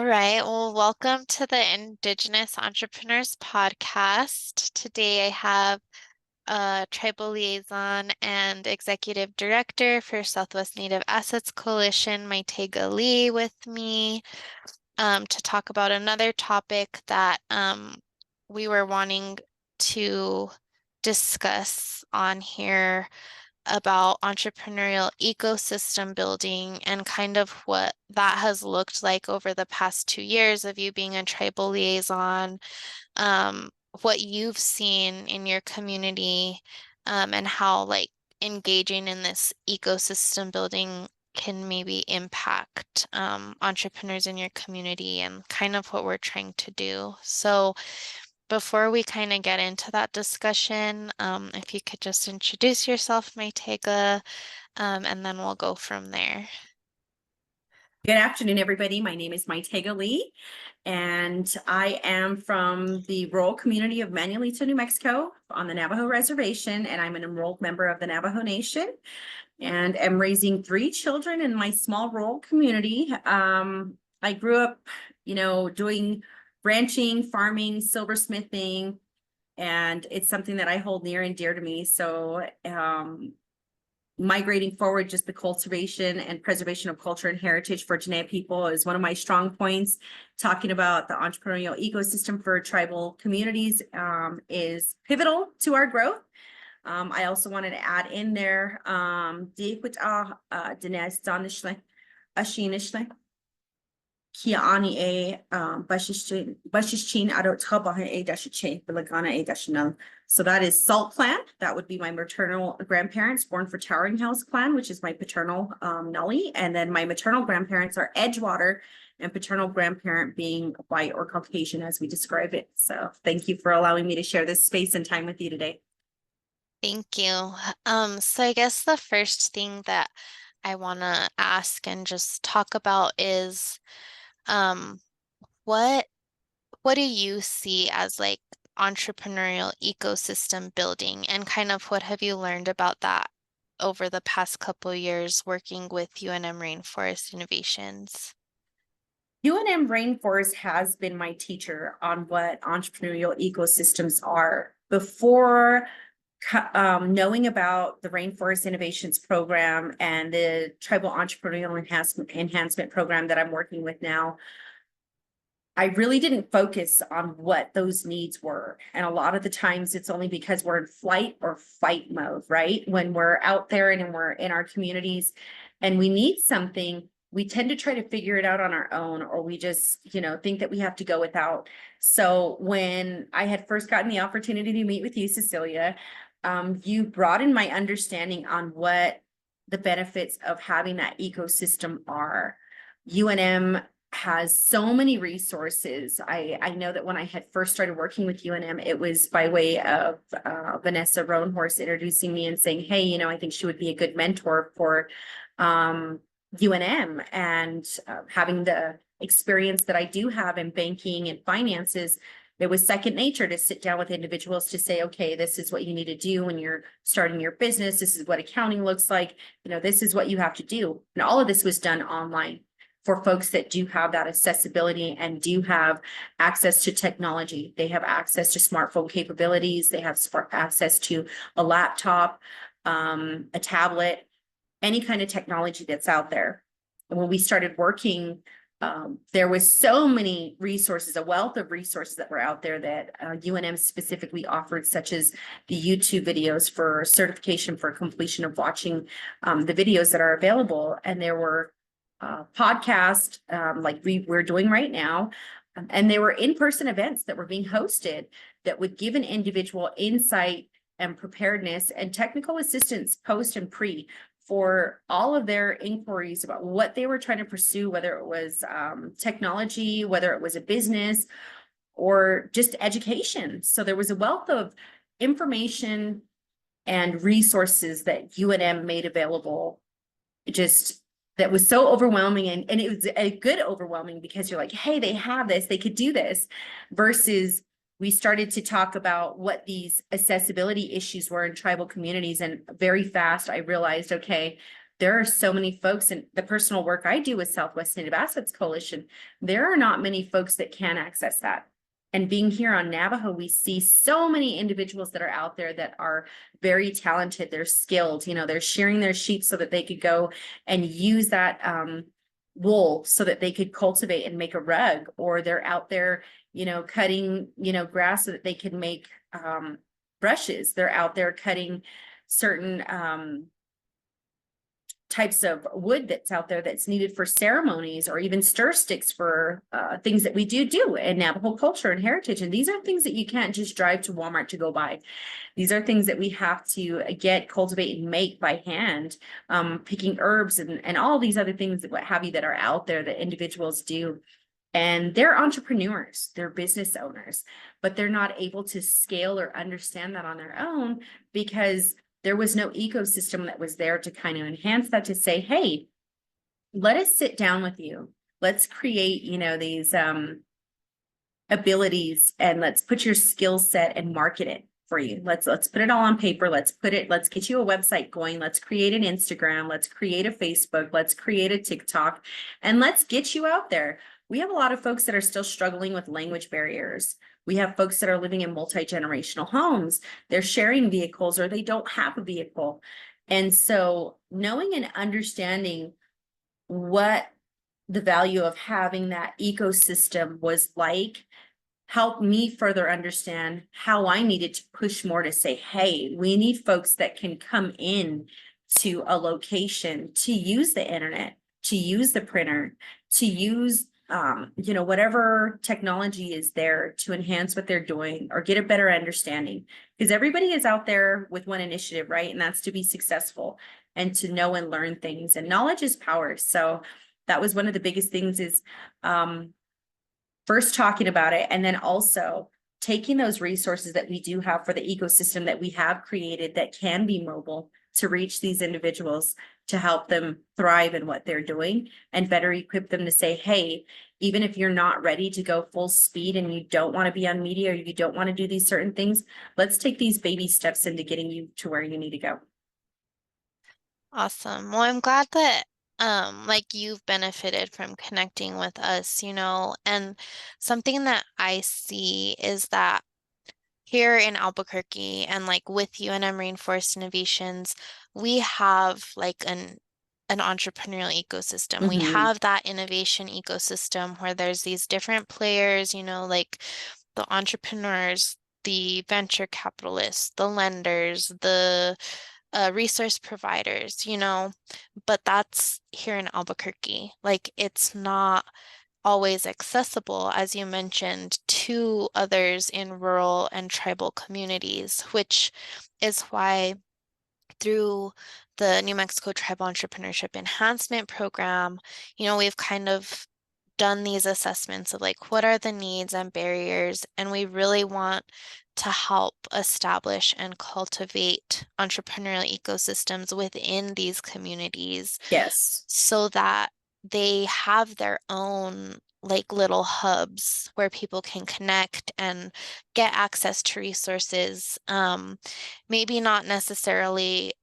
right. Well, welcome to the Indigenous Entrepreneurs Podcast. Today I have a tribal liaison and executive director for Southwest Native Assets Coalition, Mytegia Lee, with me to talk about another topic that we were wanting to discuss on here about entrepreneurial ecosystem building and kind of what that has looked like over the past 2 years of you being a tribal liaison, um, what you've seen in your community, and how like engaging in this ecosystem building can maybe impact entrepreneurs in your community and kind of what we're trying to do. So before we kind of get into that discussion, if you could just introduce yourself, Mytegia, and then we'll go from there. Good afternoon, everybody. My name is Mytegia Lee, and I am from the rural community of Manuelito, New Mexico on the Navajo Reservation, and I'm an enrolled member of the Navajo Nation and am raising 3 children in my small rural community. I grew up, doing ranching, farming, silversmithing, and it's something that I hold near and dear to me. So, migrating forward, just the cultivation and preservation of culture and heritage for Diné people is one of my strong points. Talking about the entrepreneurial ecosystem for tribal communities is pivotal to our growth. I also wanted to add in there, Kiani Bashishchin Adot Tabahe Dashiche Bilagana Dashinal. So that is Salt Clan. That would be my maternal grandparents, born for Towering House Clan, which is my paternal Nully. And then my maternal grandparents are Edgewater, and paternal grandparent being white or Caucasian as we describe it. So thank you for allowing me to share this space and time with you today. Thank you. So I guess the first thing that I want to ask and just talk about is um, what what do you see as like entrepreneurial ecosystem building, and kind of what have you learned about that over the past couple years working with UNM Rainforest Innovations? UNM Rainforest has been my teacher on what entrepreneurial ecosystems are. Before knowing about the Rainforest Innovations program and the Tribal Entrepreneurial Enhancement Program that I'm working with now, I really didn't focus on what those needs were. And a lot of the times it's only because we're in flight or fight mode, right? When we're out there and we're in our communities and we need something, we tend to try to figure it out on our own, or we just, think that we have to go without. So when I had first gotten the opportunity to meet with you, Cecilia, you broadened my understanding on what the benefits of having that ecosystem are. UNM has so many resources. I know that when I had first started working with UNM, it was by way of Vanessa Roanhorse introducing me and saying, hey, I think she would be a good mentor for UNM, and having the experience that I do have in banking and finances, it was second nature to sit down with individuals to say, okay, this is what you need to do when you're starting your business. This is what accounting looks like. This is what you have to do. And all of this was done online for folks that do have that accessibility and do have access to technology. They have access to smartphone capabilities. They have access to a laptop, a tablet, any kind of technology that's out there. And when we started working, there was so many resources, a wealth of resources that were out there that UNM specifically offered, such as the YouTube videos for certification for completion of watching the videos that are available. And there were podcasts like we're doing right now. And there were in-person events that were being hosted that would give an individual insight and preparedness and technical assistance post and pre for all of their inquiries about what they were trying to pursue, whether it was technology, whether it was a business, or just education. So there was a wealth of information and resources that UNM made available, just that was so overwhelming. And it was a good overwhelming, because you're like, hey, they have this, they could do this, versus we started to talk about what these accessibility issues were in tribal communities. And very fast, I realized, okay, there are so many folks in the personal work I do with Southwest Native Assets Coalition. There are not many folks that can access that. And being here on Navajo, we see so many individuals that are out there that are very talented. They're skilled, they're shearing their sheep so that they could go and use that wool so that they could cultivate and make a rug, or they're out there, cutting, grass so that they can make brushes. They're out there cutting certain types of wood that's out there that's needed for ceremonies, or even stir sticks for things that we do in Navajo culture and heritage. And these are things that you can't just drive to Walmart to go buy. These are things that we have to get, cultivate, and make by hand, picking herbs and all these other things that what have you that are out there that individuals do. And they're entrepreneurs, they're business owners, but they're not able to scale or understand that on their own because there was no ecosystem that was there to kind of enhance that, to say, hey, let us sit down with you. Let's create, these abilities, and let's put your skill set and market it for you. Let's put it all on paper. Let's get you a website going. Let's create an Instagram. Let's create a Facebook. Let's create a TikTok, and let's get you out there. We have a lot of folks that are still struggling with language barriers. We have folks that are living in multi-generational homes. They're sharing vehicles, or they don't have a vehicle. And so knowing and understanding what the value of having that ecosystem was like helped me further understand how I needed to push more to say, hey, we need folks that can come in to a location to use the internet, to use the printer, to use whatever technology is there to enhance what they're doing or get a better understanding. Because everybody is out there with one initiative, right? And that's to be successful and to know and learn things. And knowledge is power. So that was one of the biggest things, is first talking about it, and then also taking those resources that we do have for the ecosystem that we have created that can be mobile to reach these individuals, to help them thrive in what they're doing and better equip them to say, hey, even if you're not ready to go full speed and you don't want to be on media, or you don't want to do these certain things, let's take these baby steps into getting you to where you need to go. Awesome. Well, I'm glad that like you've benefited from connecting with us, and something that I see is that here in Albuquerque and like with UNM Rainforest Innovations, we have like an entrepreneurial ecosystem. We Mhm. have that innovation ecosystem where there's these different players, like the entrepreneurs, the venture capitalists, the lenders, the resource providers, but that's here in Albuquerque. Like it's not always accessible, as you mentioned, to others in rural and tribal communities, which is why through the New Mexico Tribal Entrepreneurship Enhancement Program, we've kind of done these assessments of like what are the needs and barriers, and we really want to help establish and cultivate entrepreneurial ecosystems within these communities Yes. so that they have their own like little hubs where people can connect and get access to resources. Maybe not necessarily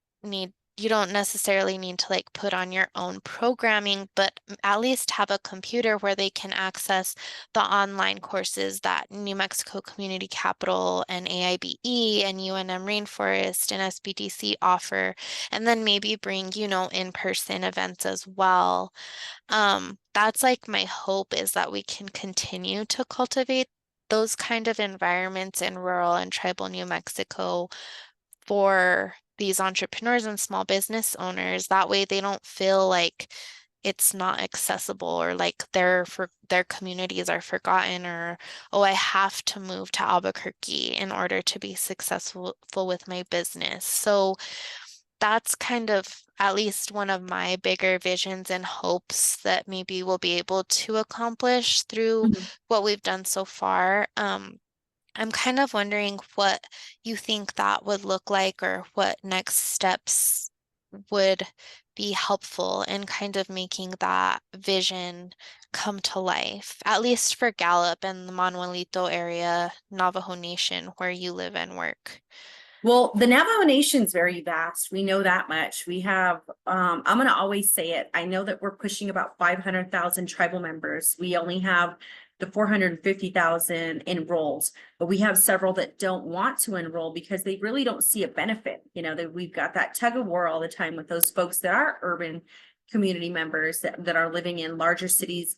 you don't necessarily need to like put on your own programming, but at least have a computer where they can access the online courses that New Mexico Community Capital and AIBE and UNM Rainforest and SBDC offer, and then maybe bring, in-person events as well. That's like my hope, is that we can continue to cultivate those kind of environments in rural and tribal New Mexico for these entrepreneurs and small business owners. That way they don't feel like it's not accessible, or like their communities are forgotten, or oh, I have to move to Albuquerque in order to be successful with my business. So that's kind of at least one of my bigger visions and hopes that maybe we'll be able to accomplish through Mhm. what we've done so far. I'm kind of wondering what you think that would look like, or what next steps would be helpful in kind of making that vision come to life, at least for Gallup and the Manuelito area, Navajo Nation, where you live and work. Well, the Navajo Nation's very vast. We know that much. We have, I'm going to always say it. I know that we're pushing about 500,000 tribal members. We only have the 450,000 enrolled, but we have several that don't want to enroll because they really don't see a benefit. You know, that we've got that tug of war all the time with those folks that are urban community members that are living in larger cities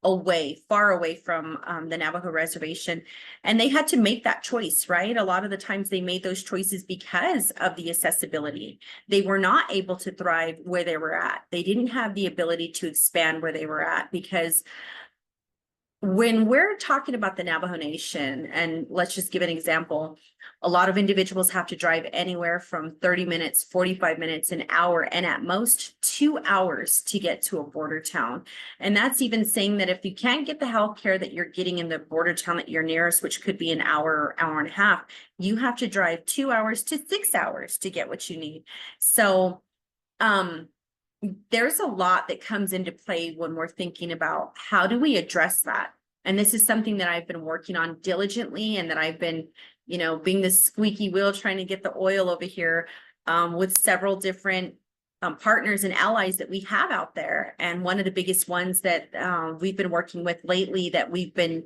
far away from the Navajo reservation. And they had to make that choice, right? A lot of the times they made those choices because of the accessibility. They were not able to thrive where they were at. They didn't have the ability to expand where they were at because when we're talking about the Navajo Nation, and let's just give an example, a lot of individuals have to drive anywhere from 30 minutes, 45 minutes, an hour, and at most 2 hours to get to a border town. And that's even saying that if you can't get the health care that you're getting in the border town that you're nearest, which could be an hour, hour and a half, you have to drive 2 hours to 6 hours to get what you need. So, there's a lot that comes into play when we're thinking about how do we address that. And this is something that I've been working on diligently, and that I've been, being the squeaky wheel trying to get the oil over here, with several different partners and allies that we have out there. And one of the biggest ones that we've been working with lately, that we've been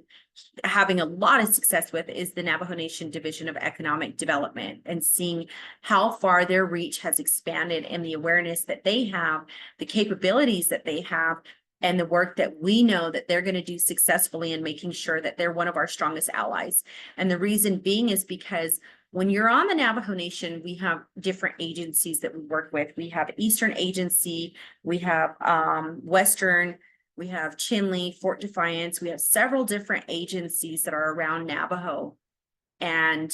having a lot of success with, is the Navajo Nation Division of Economic Development, and seeing how far their reach has expanded and the awareness that they have, the capabilities that they have, and the work that we know that they're going to do successfully in making sure that they're one of our strongest allies. And the reason being is because when you're on the Navajo Nation, we have different agencies that we work with. We have Eastern Agency, we have Western, we have Chinle, Fort Defiance. We have several different agencies that are around Navajo. And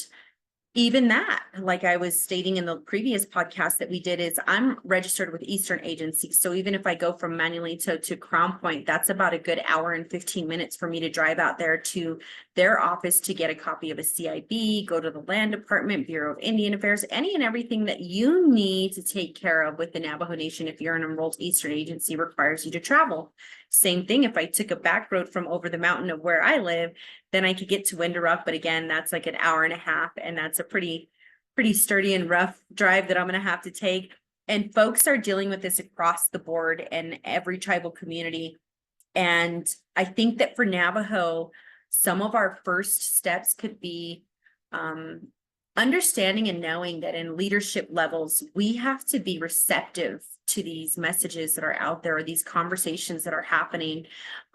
even that, like I was stating in the previous podcast that we did, is I'm registered with Eastern Agency. So even if I go from Manuelito to Crown Point, that's about a good hour and 15 minutes for me to drive out there to their office to get a copy of a CIB, go to the Land Department, Bureau of Indian Affairs, any and everything that you need to take care of with the Navajo Nation. If you're an enrolled Eastern Agency, requires you to travel. Same thing, if I took a back road from over the mountain of where I live, then I could get to Winderup, but again, that's like an hour and a half, and that's a pretty sturdy and rough drive that I'm going to have to take. And folks are dealing with this across the board in every tribal community. And I think that for Navajo, some of our first steps could be understanding and knowing that in leadership levels, we have to be receptive to these messages that are out there, or these conversations that are happening.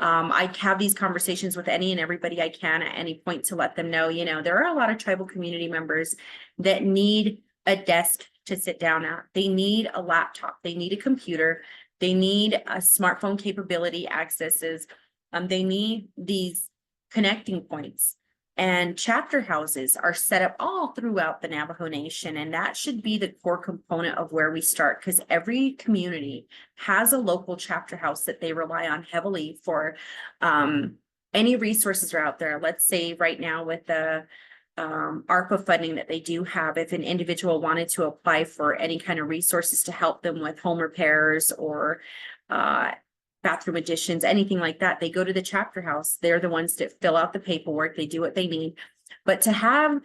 I have these conversations with any and everybody I can at any point to let them know, there are a lot of tribal community members that need a desk to sit down at. They need a laptop, they need a computer, they need a smartphone capability accesses. They need these connecting points. And chapter houses are set up all throughout the Navajo Nation. And that should be the core component of where we start, because every community has a local chapter house that they rely on heavily for any resources are out there. Let's say right now with the ARPA funding that they do have, if an individual wanted to apply for any kind of resources to help them with home repairs or bathroom additions, anything like that, they go to the chapter house. They're the ones that fill out the paperwork. They do what they need. But to have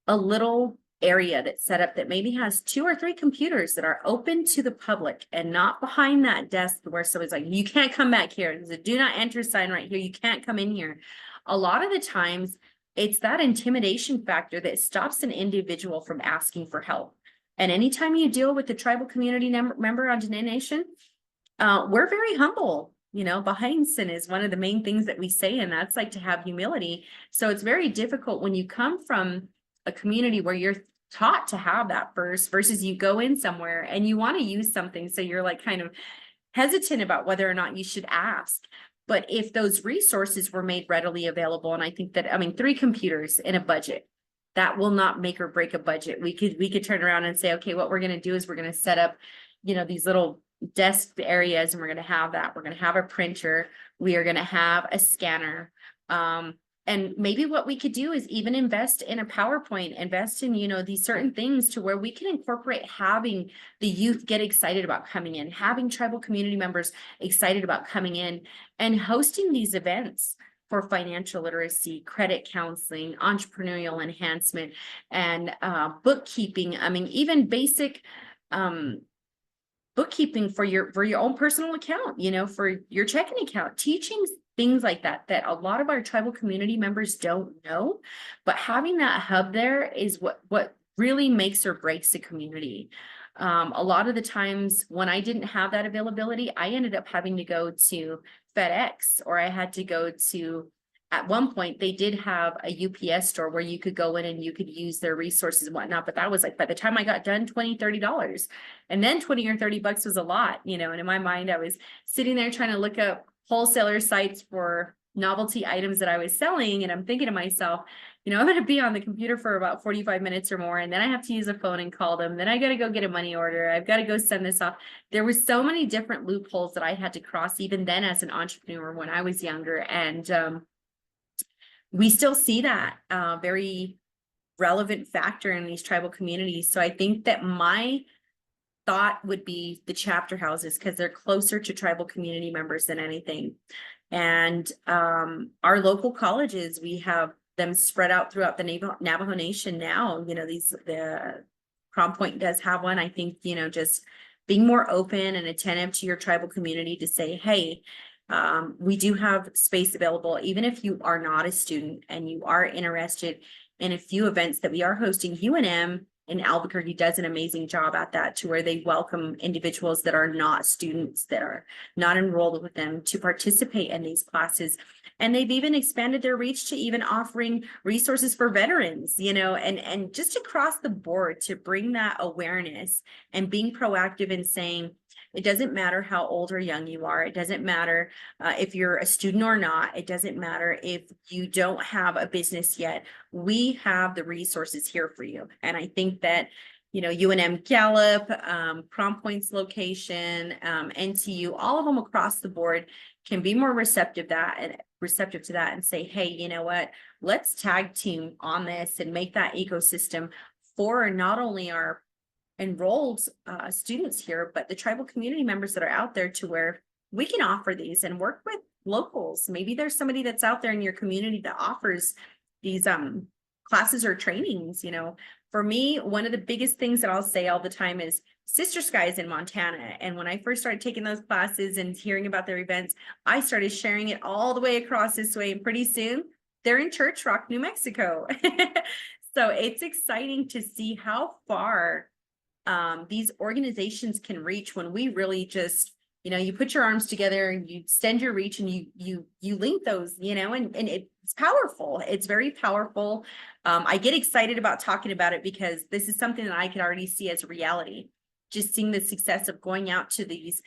a little area that's set up that maybe has 2 or 3 computers that are open to the public, and not behind that desk where somebody's like, you can't come back here. There's a do not enter sign right here. You can't come in here. A lot of the times it's that intimidation factor that stops an individual from asking for help. And anytime you deal with the tribal community member on Dene Nation, we're very humble. Behind-sin is one of the main things that we say, and that's like to have humility. So it's very difficult when you come from a community where you're taught to have that first, versus you go in somewhere and you want to use something. So you're like kind of hesitant about whether or not you should ask. But if those resources were made readily available, and I think that, 3 computers in a budget, that will not make or break a budget. We could turn around and say, okay, what we're going to do is we're going to set up, these little desk areas, and we're going to have that. We're going to have a printer. We are going to have a scanner. And maybe what we could do is even invest in a PowerPoint, invest in, these certain things to where we can incorporate having the youth get excited about coming in, having tribal community members excited about coming in, and hosting these events. for financial literacy, credit counseling, entrepreneurial enhancement, and bookkeeping. I mean, even basic bookkeeping for your own personal account, for your checking account, teaching things like that a lot of our tribal community members don't know. But having that hub there is what really makes or breaks the community. A lot of the times when I didn't have that availability, I ended up having to go to FedEx, or I had to go to, at one point they did have a UPS store where you could go in and you could use their resources and whatnot. But that was like, by the time I got done, $20-$30. And then 20 or 30 bucks was a lot, and in my mind, I was sitting there trying to look up wholesaler sites for novelty items that I was selling. And I'm thinking to myself, I'm going to be on the computer for about 45 minutes or more. And then I have to use a phone and call them. Then I got to go get a money order. I've got to go send this off. There were so many different loopholes that I had to cross, even then as an entrepreneur when I was younger. And we still see that very relevant factor in these tribal communities. So I think that my thought would be the chapter houses, because they're closer to tribal community members than anything. And our local colleges, we have them spread out throughout the Navajo Nation now. The Prom Point does have one. I think, just being more open and attentive to your tribal community to say, hey, we do have space available, even if you are not a student and you are interested in a few events that we are hosting. UNM in Albuquerque does an amazing job at that, to where they welcome individuals that are not students, that are not enrolled with them, to participate in these classes. And they've even expanded their reach to even offering resources for veterans, and just across the board to bring that awareness and being proactive in saying, it doesn't matter how old or young you are. It doesn't matter if you're a student or not. It doesn't matter if you don't have a business yet. We have the resources here for you. And I think that, UNM Gallup, Prom Point's location, NTU, all of them across the board can be more receptive to that and say, hey, you know what, let's tag team on this and make that ecosystem for not only our enrolled students here, but the tribal community members that are out there, to where we can offer these and work with locals. Maybe there's somebody that's out there in your community that offers these classes or trainings. For me, one of the biggest things that I'll say all the time is Sister Skies in Montana. And when I first started taking those classes and hearing about their events, I started sharing it all the way across this way, and pretty soon they're in Church Rock, New Mexico. So it's exciting to see how far these organizations can reach when we really just, you put your arms together and you extend your reach and you link those, and it's powerful. It's very powerful. I get excited about talking about it because this is something that I could already see as a reality. Just seeing the success of going out to these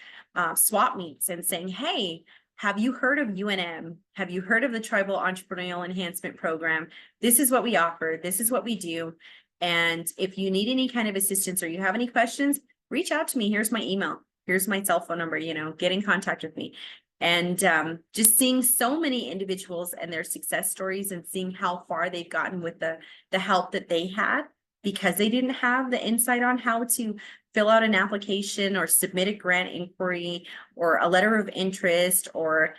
swap meets and saying, hey, have you heard of UNM? Have you heard of the Tribal Entrepreneurial Enhancement Program? This is what we offer. This is what we do. And if you need any kind of assistance or you have any questions, reach out to me. Here's my email. Here's my cell phone number, get in contact with me. And just seeing so many individuals and their success stories, and seeing how far they've gotten with the help that they had, because they didn't have the insight on how to fill out an application or submit a grant inquiry or a letter of interest, or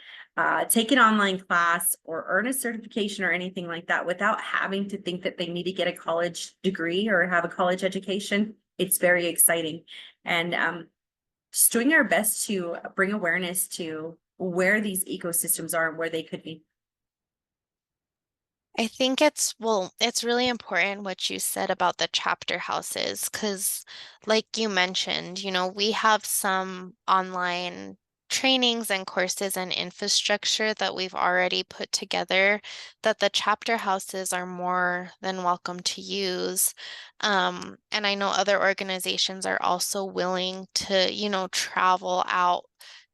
take an online class or earn a certification or anything like that, without having to think that they need to get a college degree or have a college education. It's very exciting. And just doing our best to bring awareness to where these ecosystems are and where they could be. I think it's really important what you said about the chapter houses, because like you mentioned, we have some online trainings and courses and infrastructure that we've already put together that the chapter houses are more than welcome to use. And I know other organizations are also willing to, travel out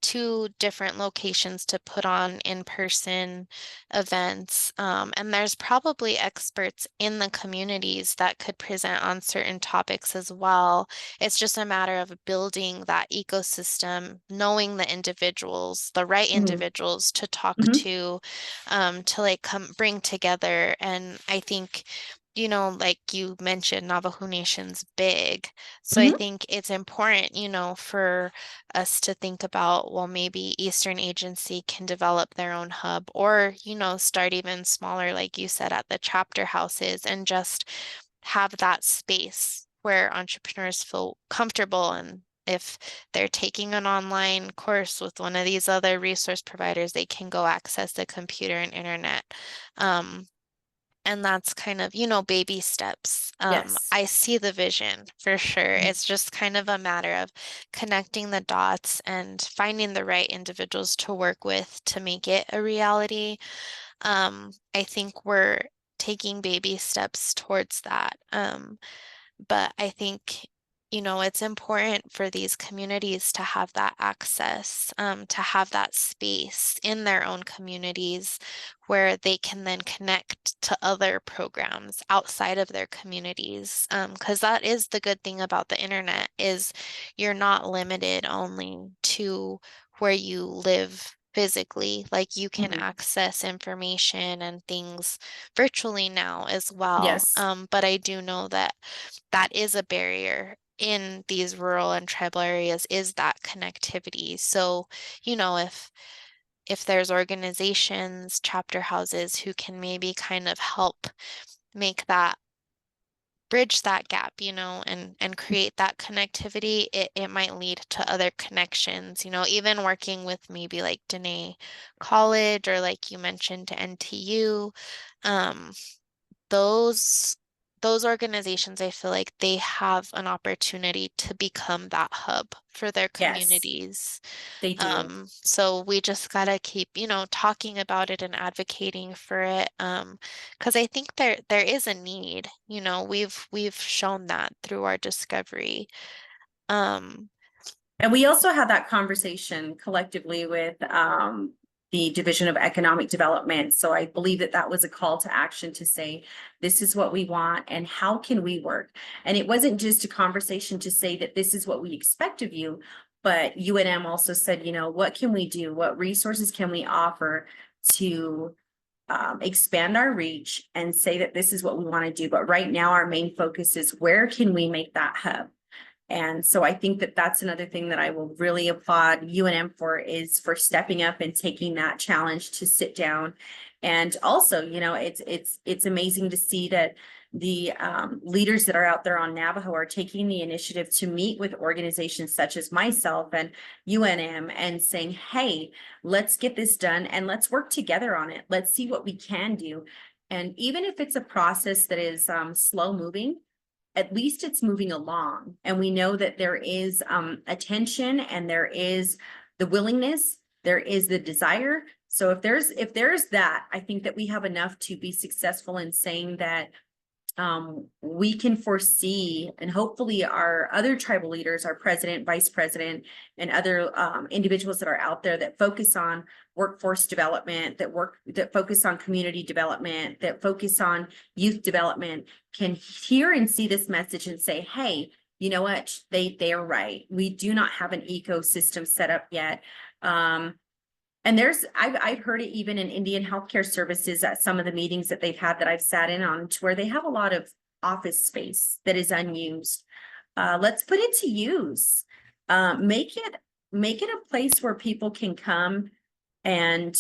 to different locations to put on in-person events. And there's probably experts in the communities that could present on certain topics as well. It's just a matter of building that ecosystem, knowing the individuals, the right individuals to talk to like bring together. And I think like you mentioned, Navajo Nation's big. So I Mhm. think it's important, for us to think about, well, maybe Eastern Agency can develop their own hub or, start even smaller, like you said, at the chapter houses and just have that space where entrepreneurs feel comfortable. And if they're taking an online course with one of these other resource providers, they can go access the computer and internet. Um, and that's kind of, baby steps. Yes. I see the vision for sure. It's just kind of a matter of connecting the dots and finding the right individuals to work with to make it a reality. I think we're taking baby steps towards that. But I think, it's important for these communities to have that access, to have that space in their own communities where they can then connect to other programs outside of their communities. Because that is the good thing about the internet is you're not limited only to where you live physically. Like you can Mhm. access information and things virtually now as well. Yes. But I do know that that is a barrier in these rural and tribal areas is that connectivity. So, if there's organizations, chapter houses who can maybe kind of help make that bridge that gap, and create that connectivity, it might lead to other connections, even working with maybe like Dene College or like you mentioned to NTU. Um, those those organizations, I feel like they have an opportunity to become that hub for their Yes, communities. they do. So we just gotta keep, talking about it and advocating for it. Because I think there is a need, we've shown that through our discovery. Um, And we also had that conversation collectively with the Division of Economic Development. So I believe that that was a call to action to say, this is what we want and how can we work? And it wasn't just a conversation to say that this is what we expect of you, but UNM also said, what can we do? What resources can we offer to expand our reach and say that this is what we want to do? But right now, our main focus is where can we make that hub? And so I think that that's another thing that I will really applaud UNM for is for stepping up and taking that challenge to sit down. And also, it's amazing to see that the leaders that are out there on Navajo are taking the initiative to meet with organizations such as myself and UNM and saying, hey, let's get this done and let's work together on it. Let's see what we can do. And even if it's a process that is slow moving, at least it's moving along. And we know that there is attention and there is the willingness, there is the desire. So if there's that, I think that we have enough to be successful in saying that we can foresee, and hopefully our other tribal leaders, our president, vice president, and other individuals that are out there that focus on workforce development, that focus on community development, that focus on youth development, can hear and see this message and say, hey, you know what? They are right. We do not have an ecosystem set up yet. And I've heard it even in Indian healthcare services at some of the meetings that they've had that I've sat in on, to where they have a lot of office space that is unused. Let's put it to use. Make it a place where people can come and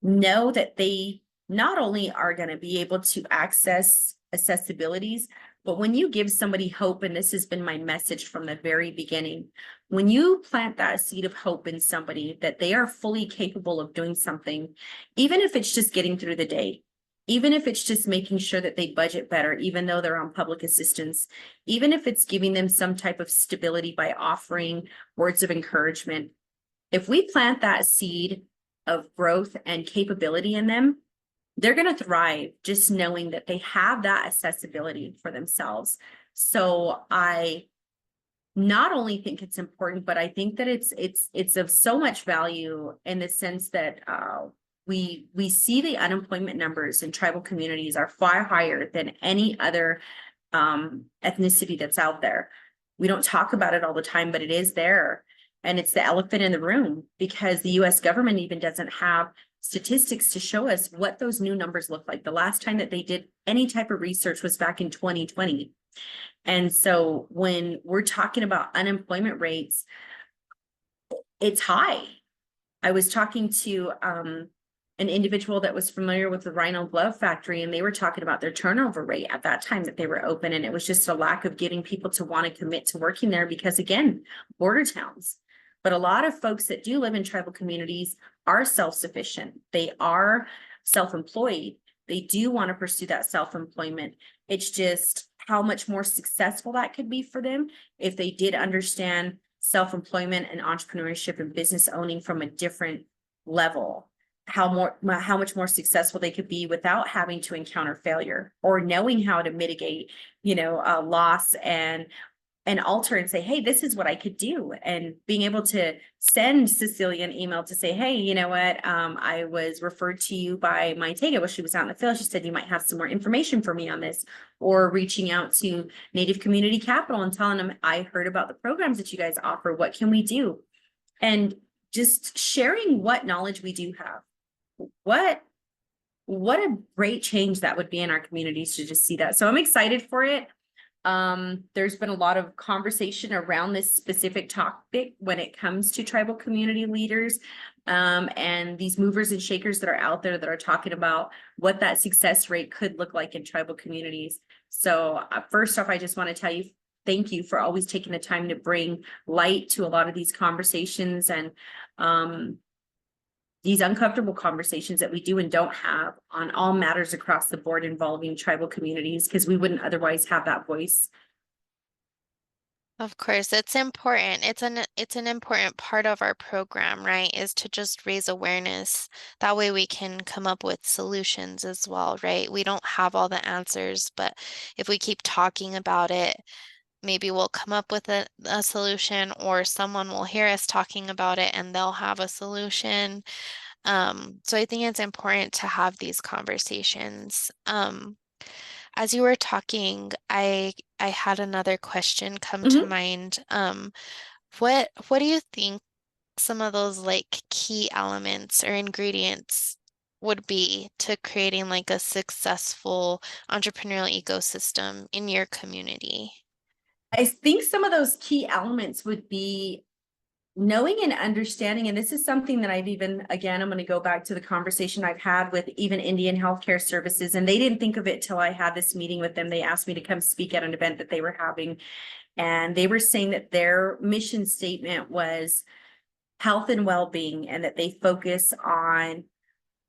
know that they not only are going to be able to access accessibilities, but when you give somebody hope, and this has been my message from the very beginning, when you plant that seed of hope in somebody that they are fully capable of doing something, even if it's just getting through the day, even if it's just making sure that they budget better, even though they're on public assistance, even if it's giving them some type of stability by offering words of encouragement, if we plant that seed of growth and capability in them, they're going to thrive just knowing that they have that accessibility for themselves. So I not only think it's important, but I think that it's of so much value in the sense that we see the unemployment numbers in tribal communities are far higher than any other ethnicity that's out there. We don't talk about it all the time, but it is there. And it's the elephant in the room because the US government even doesn't have statistics to show us what those new numbers look like. The last time that they did any type of research was back in 2020. And so when we're talking about unemployment rates, it's high. I was talking to an individual that was familiar with the Rhino Glove Factory, and they were talking about their turnover rate at that time that they were open. And it was just a lack of getting people to want to commit to working there because, again, border towns. But a lot of folks that do live in tribal communities are self-sufficient. They are self-employed. They do want to pursue that self-employment. It's just how much more muccessful that could be for them if they did understand self-employment and entrepreneurship and business owning from a different level. How much more successful they could be without having to encounter failure, or knowing how to mitigate, loss and alter and say, hey, this is what I could do. And being able to send Cecilia an email to say, hey, you know what? I was referred to you by Mytegia. Well, she was out in the field. She said, you might have some more information for me on this. Or reaching out to Native Community Capital and telling them, I heard about the programs that you guys offer. What can we do? And just sharing what knowledge we do have. What a great change that would be in our communities to just see that. So I'm excited for it. There's been a lot of conversation around this specific topic when it comes to tribal community leaders, and these movers and shakers that are out there that are talking about what that success rate could look like in tribal communities. So first off, I just want to tell you, thank you for always taking the time to bring light to a lot of these conversations and these uncomfortable conversations that we do and don't have on all matters across the board involving tribal communities, because we wouldn't otherwise have that voice. Of course, it's important. It's an important part of our program, right? Is to just raise awareness. That way we can come up with solutions as well, right? We don't have all the answers, but if we keep talking about it, maybe we'll come up with a solution, or someone will hear us talking about it and they'll have a solution. So I think it's important to have these conversations. As you were talking, I had another question come to Mhm. mind. What do you think some of those like key elements or ingredients would be to creating like a successful entrepreneurial ecosystem in your community? I think some of those key elements would be knowing and understanding, and this is something that again, I'm going to go back to the conversation I've had with even Indian Healthcare Services, and they didn't think of it till I had this meeting with them. They asked me to come speak at an event that they were having, and they were saying that their mission statement was health and well-being, and that they focus on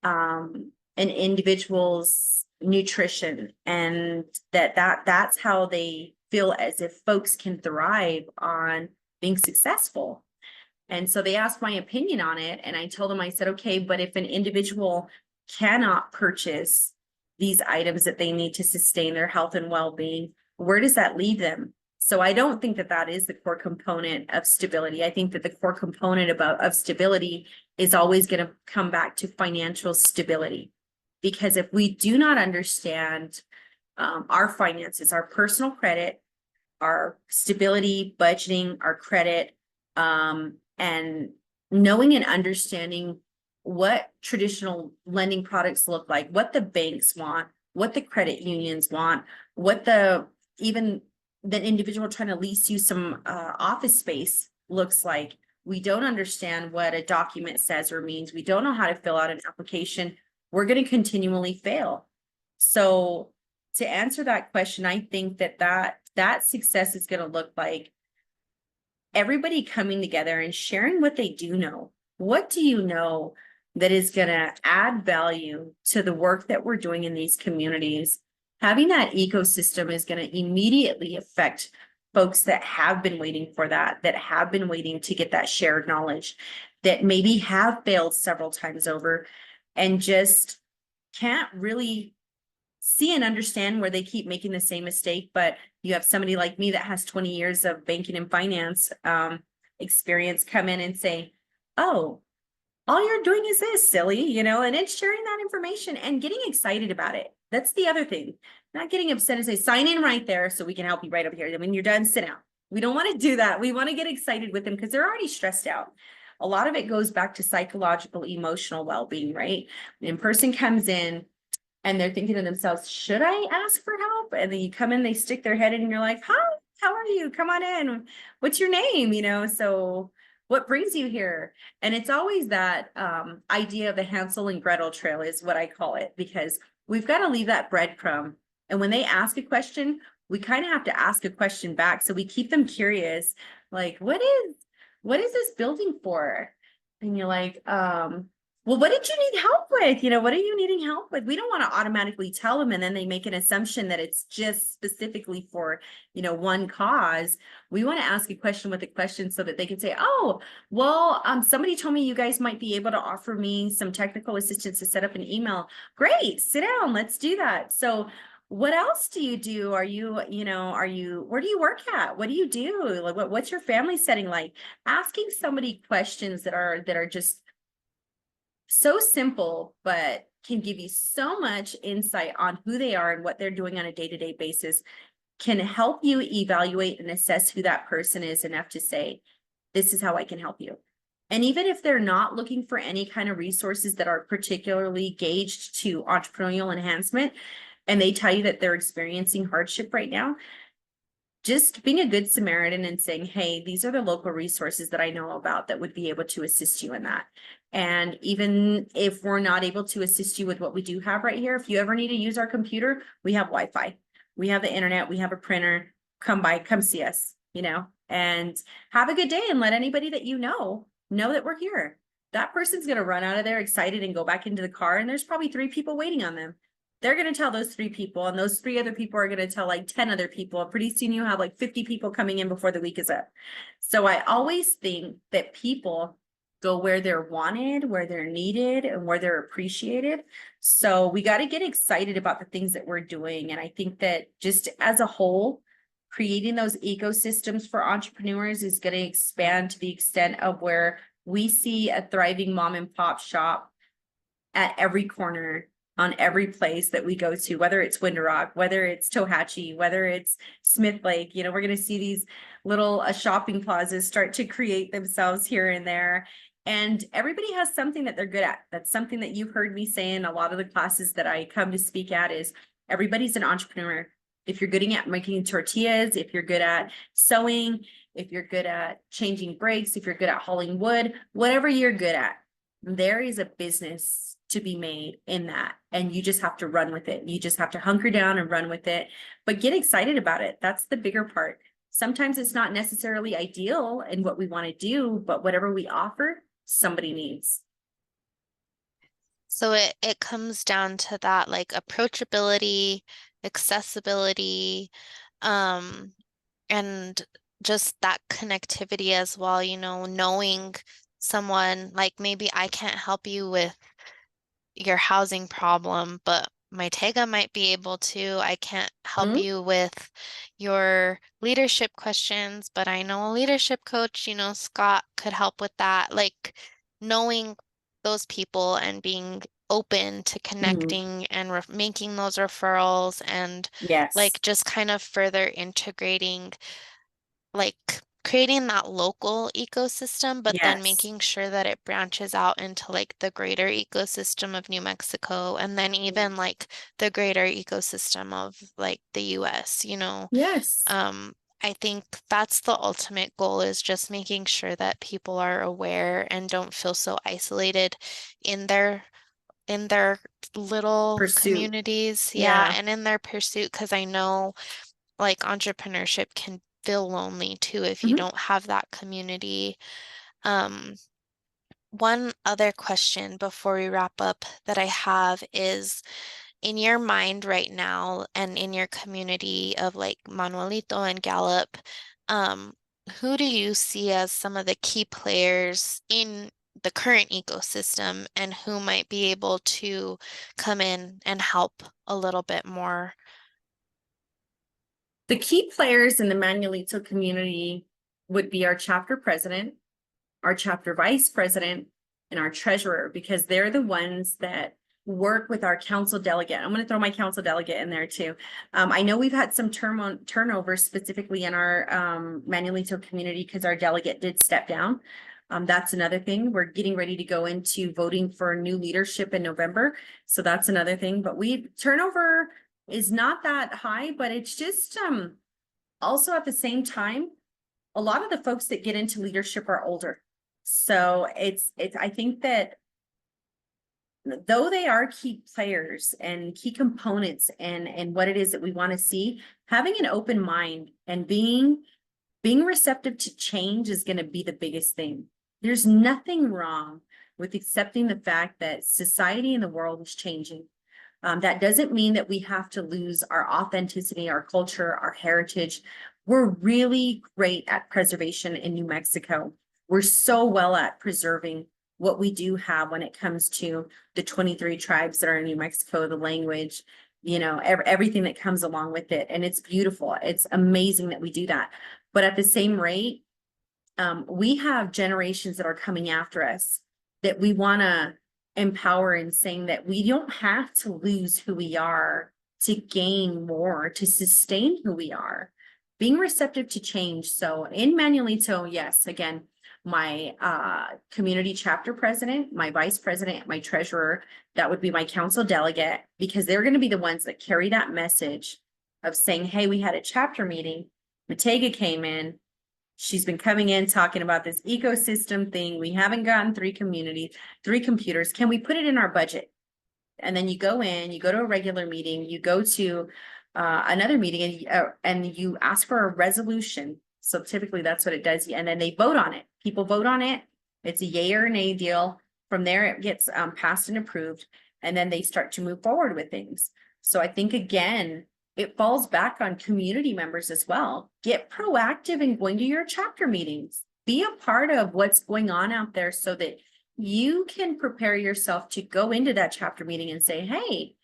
an individual's nutrition, and that's how they feel as if folks can thrive on being successful. And so they asked my opinion on it, and I told them, I said, okay, but if an individual cannot purchase these items that they need to sustain their health and well-being, where does that leave them? So I don't think that that is the core component of stability. I think that the core component of stability is always going to come back to financial stability. Because if we do not understand our finances, our personal credit, our stability, budgeting, our credit, and knowing and understanding what traditional lending products look like, what the banks want, what the credit unions want, what even the individual trying to lease you some office space looks like. We don't understand what a document says or means. We don't know how to fill out an application. We're going to continually fail. So to answer that question, I think that success is going to look like everybody coming together and sharing what they do know. What do you know that is going to add value to the work that we're doing in these communities? Having that ecosystem is going to immediately affect folks that have been waiting for that have been waiting to get that shared knowledge, that maybe have failed several times over and just can't really see and understand where they keep making the same mistake. But you have somebody like me that has 20 years of banking and finance experience come in and say, oh, all you're doing is this, silly, and it's sharing that information and getting excited about it. That's the other thing. Not getting upset and say, sign in right there so we can help you right up here. When you're done, sit down. We don't want to do that. We want to get excited with them because they're already stressed out. a lot of it goes back to psychological, emotional well-being, right? When a person comes in and they're thinking to themselves, should I ask for help? And then you come in, they stick their head in and you're like, hi, how are you? Come on in. What's your name? So what brings you here? And it's always that idea of the Hansel and Gretel trail is what I call it, because we've got to leave that breadcrumb. And when they ask a question, we kind of have to ask a question back. So we keep them curious, like, what is this building for? And you're like, well, what did you need help with? What are you needing help with? We don't want to automatically tell them and then they make an assumption that it's just specifically for, one cause. We want to ask a question with a question so that they can say, oh, well, somebody told me you guys might be able to offer me some technical assistance to set up an email. Great, sit down, let's do that. So what else do you do? Where do you work at? What do you do? Like, what's your family setting like? Asking somebody questions that are just so simple, but can give you so much insight on who they are and what they're doing on a day-to-day basis can help you evaluate and assess who that person is enough to say, this is how I can help you. And even if they're not looking for any kind of resources that are particularly gauged to entrepreneurial enhancement, and they tell you that they're experiencing hardship right now, just being a good Samaritan and saying, hey, these are the local resources that I know about that would be able to assist you in that. And even if we're not able to assist you with what we do have right here, if you ever need to use our computer, we have Wi-Fi, we have the internet, we have a printer, come by, come see us, and have a good day and let anybody that know that we're here. That person's going to run out of there excited and go back into the car. And there's probably 3 people waiting on them. They're going to tell those 3 people, and those 3 other people are going to tell like 10 other people. Pretty soon you have like 50 people coming in before the week is up. So I always think that people go where they're wanted, where they're needed, and where they're appreciated. So we got to get excited about the things that we're doing. And I think that just as a whole, creating those ecosystems for entrepreneurs is going to expand to the extent of where we see a thriving mom and pop shop at every corner, on every place that we go to, whether it's Winter Rock, whether it's Tohatchee, whether it's Smith Lake. We're going to see these little shopping plazas start to create themselves here and there. And everybody has something that they're good at. That's something that you've heard me say in a lot of the classes that I come to speak at is everybody's an entrepreneur. If you're good at making tortillas, if you're good at sewing, if you're good at changing brakes, if you're good at hauling wood, whatever you're good at, there is a business to be made in that. And you just have to run with it. You just have to hunker down and run with it, but get excited about it. That's the bigger part. Sometimes it's not necessarily ideal in what we want to do, but whatever we offer, somebody needs. So it comes down to that like approachability, accessibility, and just that connectivity as well, knowing someone like maybe I can't help you with your housing problem, but Mytegia might be able to. I can't help you with your leadership questions, but I know a leadership coach, Scott could help with that. Like knowing those people and being open to connecting and making those referrals and Yes. like just kind of further integrating, like creating that local ecosystem, but then Yes. making sure that it branches out into like the greater ecosystem of New Mexico and then even like the greater ecosystem of like the US, Yes. I think that's the ultimate goal is just making sure that people are aware and don't feel so isolated in their little Pursuit. communities. Yeah, Yeah. and in their pursuit, because I know like entrepreneurship can feel lonely too if you don't have that community. Um, one other question before we wrap up that I have is in your mind right now and in your community of like Manuelito and Gallup, um, who do you see as some of the key players in the current ecosystem and who might be able to come in and help a little bit more? The key players in the Manuelito community would be our chapter president, our chapter vice president, and our treasurer, because they're the ones that work with our council delegate. I'm going to throw my council delegate in there too. I know we've had some turnover specifically in our Manuelito community because our delegate did step down. That's another thing. We're getting ready to go into voting for new leadership in November. So that's another thing. But turnover is not that high, but it's just also at the same time, a lot of the folks that get into leadership are older. So it's I think that though they are key players and key components and what it is that we want to see, having an open mind and being receptive to change is going to be the biggest thing. There's nothing wrong with accepting the fact that society and the world is changing. That doesn't mean that we have to lose our authenticity, our culture, our heritage. We're really great at preservation in New Mexico. We're so well at preserving what we do have when it comes to the 23 tribes that are in New Mexico, the language, everything that comes along with it. And it's beautiful. It's amazing that we do that. But at the same rate, we have generations that are coming after us that we want to empower in saying that we don't have to lose who we are to gain more, to sustain who we are, being receptive to change. So in Manuelito, yes, again, my community chapter president, my vice president, my treasurer, that would be my council delegate, because they're going to be the ones that carry that message of saying, hey, we had a chapter meeting. Mytegia came in. She's been coming in talking about this ecosystem thing. We haven't gotten 3 computers. Can we put it in our budget? And then you go to a regular meeting, you go to another meeting and you ask for a resolution. So typically that's what it does. And then they vote on it. People vote on it. It's a yay or nay deal. From there, it gets passed and approved. And then they start to move forward with things. So I think, again, it falls back on community members as well. Get proactive in going to your chapter meetings. Be a part of what's going on out there so that you can prepare yourself to go into that chapter meeting and say, hey,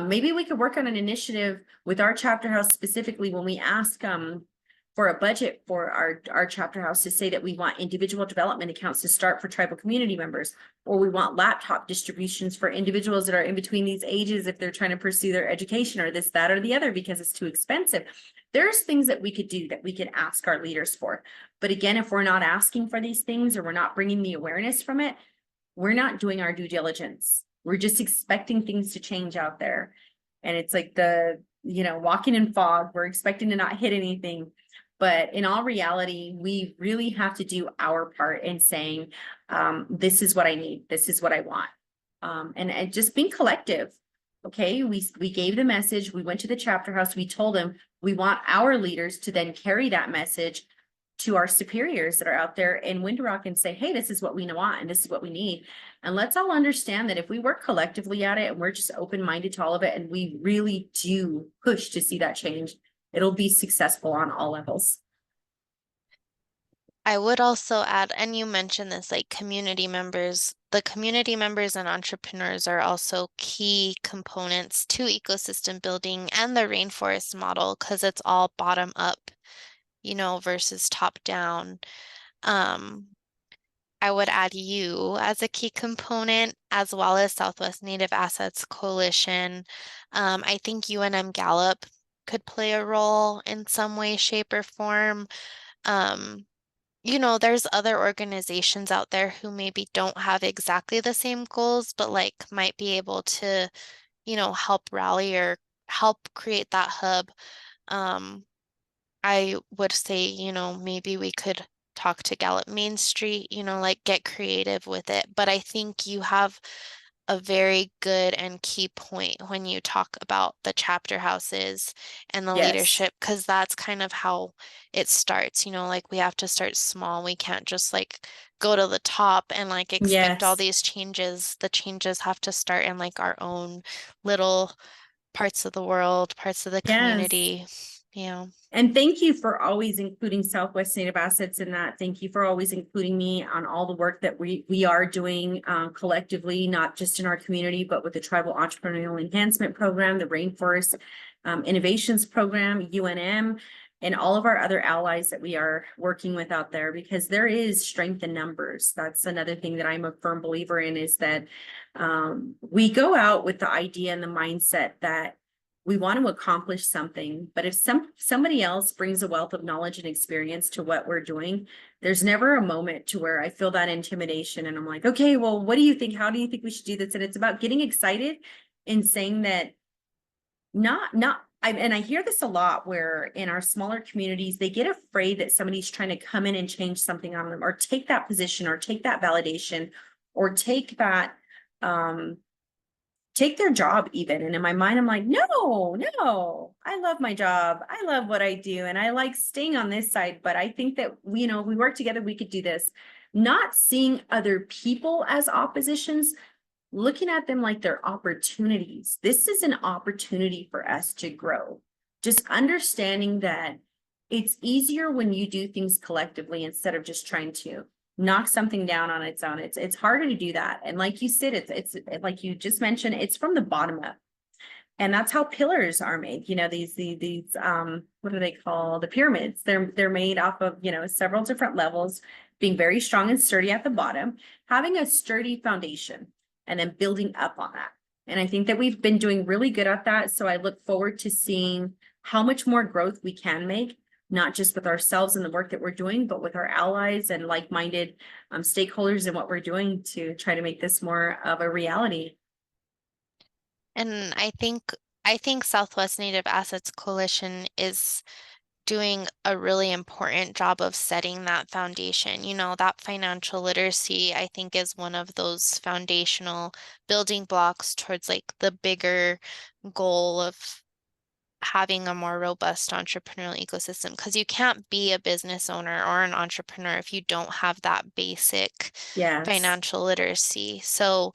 maybe we could work on an initiative with our chapter house specifically when we ask for a budget for our chapter house to say that we want individual development accounts to start for tribal community members, or we want laptop distributions for individuals that are in between these ages if they're trying to pursue their education, or this, that, or the other because it's too expensive. There's things that we could do that we could ask our leaders for. But again, if we're not asking for these things or we're not bringing the awareness from it, we're not doing our due diligence. We're just expecting things to change out there. And it's like walking in fog. We're expecting to not hit anything. But in all reality, we really have to do our part in saying, this is what I need. This is what I want. And just being collective. Okay, we gave the message. We went to the chapter house. We told them we want our leaders to then carry that message to our superiors that are out there in Windrock and say, hey, this is what we want and this is what we need. And let's all understand that if we work collectively at it and we're just open-minded to all of it and we really do push to see that change, it'll be successful on all levels. I would also add, and you mentioned this, like community members, the community members and entrepreneurs are also key components to ecosystem building and the rainforest model because it's all bottom up, versus top down. I would add you as a key component, as well as Southwest Native Assets Coalition. I think UNM Gallup could play a role in some way, shape, or form. There's other organizations out there who maybe don't have exactly the same goals, but like might be able to, help rally or help create that hub. I would say, maybe we could talk to Gallup Main Street, like get creative with it. But I think you have a very good and key point when you talk about the chapter houses and the Yes. leadership, because that's kind of how it starts, like we have to start small. We can't just like go to the top and like expect all Yes. these changes. The changes have to start in like our own little parts of the world, parts of the Yes. community. Yeah. And thank you for always including Southwest Native Assets in that. Thank you for always including me on all the work that we are doing collectively, not just in our community, but with the Tribal Entrepreneurial Enhancement Program, the Rainforest Innovations Program, UNM, and all of our other allies that we are working with out there, because there is strength in numbers. That's another thing that I'm a firm believer in, is that we go out with the idea and the mindset that we want to accomplish something, but if somebody else brings a wealth of knowledge and experience to what we're doing, there's never a moment to where I feel that intimidation and I'm like, okay, well, what do you think? How do you think we should do this? And it's about getting excited and saying that and I hear this a lot where in our smaller communities, they get afraid that somebody's trying to come in and change something on them or take that position or take that validation or take their job even. And in my mind, I'm like, no, I love my job. I love what I do. And I like staying on this side, but I think that, we work together, we could do this. Not seeing other people as oppositions, looking at them like they're opportunities. This is an opportunity for us to grow. Just understanding that it's easier when you do things collectively instead of just trying to knock something down on its own. It's harder to do that. And like you said, it's like you just mentioned, it's from the bottom up. And that's how pillars are made. These what are they called? The pyramids. They're made off of, several different levels, being very strong and sturdy at the bottom, having a sturdy foundation, and then building up on that. And I think that we've been doing really good at that. So I look forward to seeing how much more growth we can make, not just with ourselves and the work that we're doing, but with our allies and like-minded stakeholders in what we're doing to try to make this more of a reality. And I think Southwest Native Assets Coalition is doing a really important job of setting that foundation. That financial literacy, I think, is one of those foundational building blocks towards like the bigger goal of having a more robust entrepreneurial ecosystem, because you can't be a business owner or an entrepreneur if you don't have that basic Yes. financial literacy. So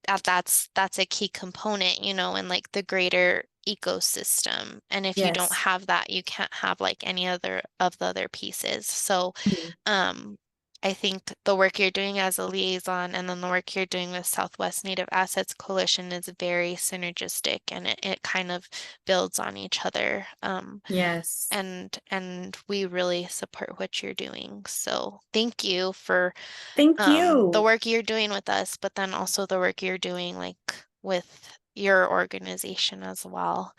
that's a key component, in like the greater ecosystem. And if you don't Yes. have that, you can't have like any other of the other pieces. So Mhm. um, I think the work you're doing as a liaison and then the work you're doing with Southwest Native Assets Coalition is very synergistic, and it kind of builds on each other. Yes. And we really support what you're doing. So thank you for Thank the you. work you're doing with us, but then also the work you're doing like with your organization as well.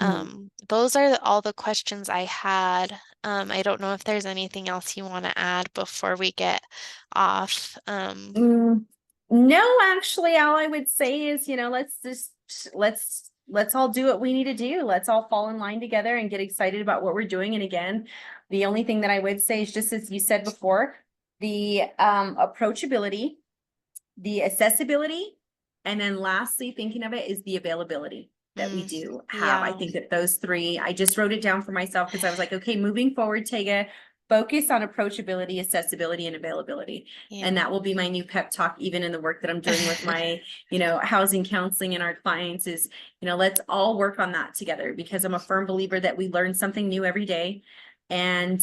Mhm. Those are all the questions I had. I don't know if there's anything else you want to add before we get off. Mm, no, actually, all I would say is, let's all do what we need to do. Let's all fall in line together and get excited about what we're doing. And again, the only thing that I would say is just as you said before, the approachability, the accessibility, and then lastly, thinking of it is the availability that we do have. I Yeah, think that those three, I just wrote it down for myself because I was like, okay, moving forward, Tega, focus on approachability, accessibility, and availability. And yeah. that will be my new pep talk, even in the work that I'm doing with my, housing counseling and our clients is, let's all work on that together because I'm a firm believer that we learn something new every day. And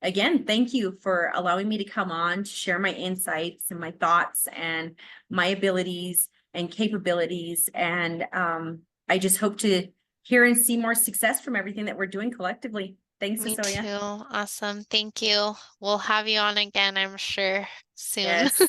again, thank you for allowing me to come on to share my insights and my thoughts and my abilities and capabilities. And I just hope to hear and see more success from everything that we're doing collectively. Thanks, Me too. Cecilia. Awesome. Thank you. We'll have you on again, I'm sure, soon. Yes.